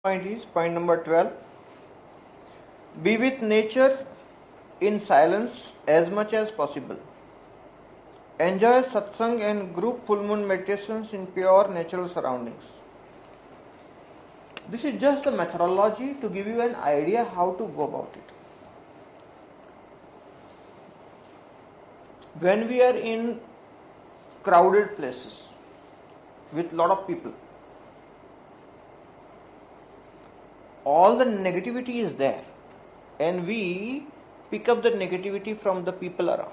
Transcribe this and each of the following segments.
Point is point number 12. Be with nature in silence as much as possible. Enjoy satsang and group full moon meditations in pure natural surroundings. This is just a methodology to give you an idea how to go about it. When we are in crowded places with lot of people, all the negativity is there and we pick up the negativity from the people around.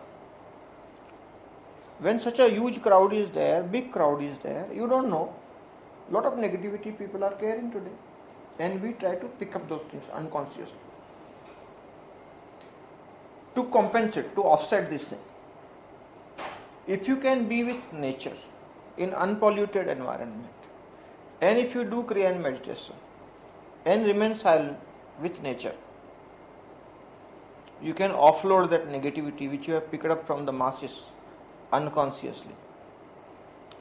When such a huge crowd is there, big crowd is there, you don't know, lot of negativity people are carrying today, and we try to pick up those things unconsciously to compensate, to offset this thing. If you can be with nature in unpolluted environment, and if you do Kriya and meditation and remain silent with nature, you can offload that negativity which you have picked up from the masses unconsciously.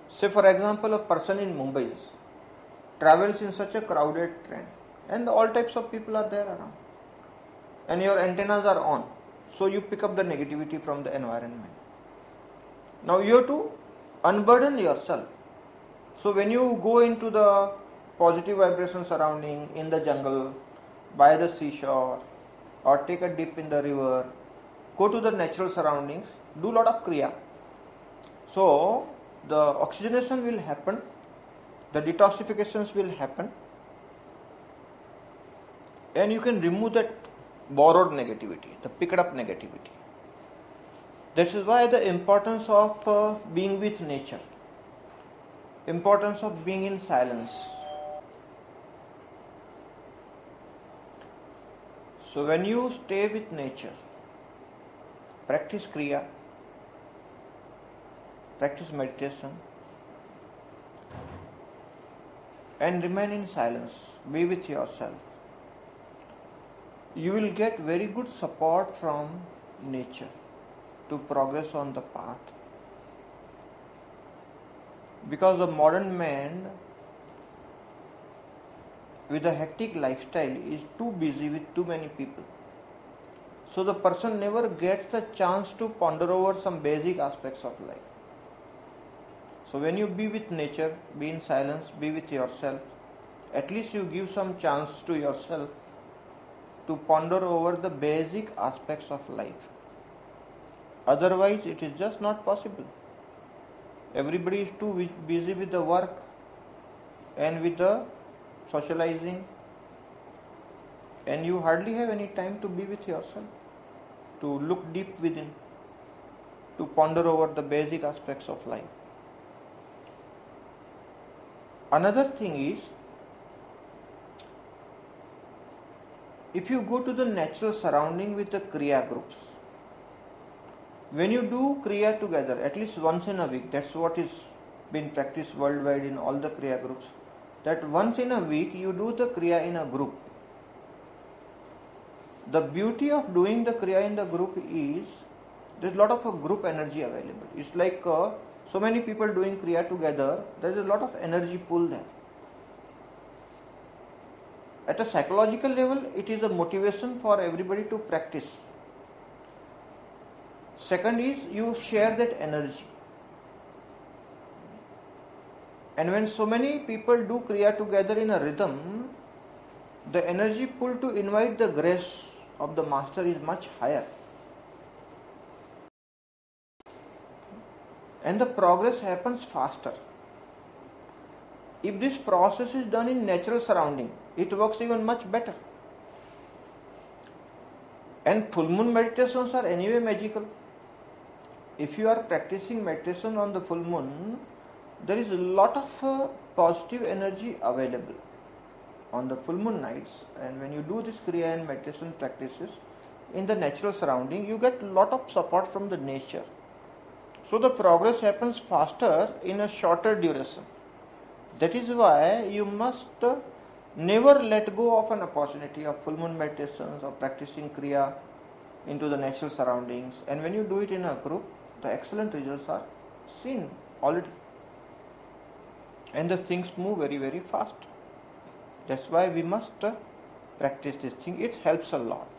Say for example, a person in Mumbai travels in such a crowded train and all types of people are there around and your antennas are on, so you pick up the negativity from the environment. Now you have to unburden yourself. So when you go into the positive vibration surrounding, in the jungle, by the seashore, or take a dip in the river, go to the natural surroundings, do lot of kriya. So the oxygenation will happen, the detoxifications will happen, and you can remove that borrowed negativity, the picked up negativity. This is why the importance of being with nature, importance of being in silence. So when you stay with nature, practice kriya, practice meditation, and remain in silence, be with yourself, you will get very good support from nature to progress on the path. Because the modern man with a hectic lifestyle is too busy with too many people. So the person never gets the chance to ponder over some basic aspects of life. So when you be with nature, be in silence, be with yourself, at least you give some chance to yourself to ponder over the basic aspects of life. Otherwise it is just not possible. Everybody is too busy with the work and with the socializing, and you hardly have any time to be with yourself, to look deep within, to ponder over the basic aspects of life. Another thing is, if you go to the natural surrounding with the kriya groups, when you do kriya together at least once in a week, that's what is been practiced worldwide in all the kriya groups, that once in a week you do the kriya in a group. The beauty of doing the kriya in the group is there's a lot of group energy available. It's like so many people doing kriya together, there's a lot of energy pool there. At a psychological level, it is a motivation for everybody to practice. Second is, you share that energy. And when so many people do kriya together in a rhythm, the energy pull to invite the grace of the master is much higher. And the progress happens faster. If this process is done in natural surrounding, it works even much better. And full moon meditations are anyway magical. If you are practicing meditation on the full moon, there is a lot of positive energy available on the full moon nights, and when you do this kriya and meditation practices in the natural surrounding, you get a lot of support from the nature. So the progress happens faster in a shorter duration. That is why you must never let go of an opportunity of full moon meditations or practicing kriya into the natural surroundings. And when you do it in a group, the excellent results are seen already. And the things move very, very fast. That's why we must practice this thing. It helps a lot.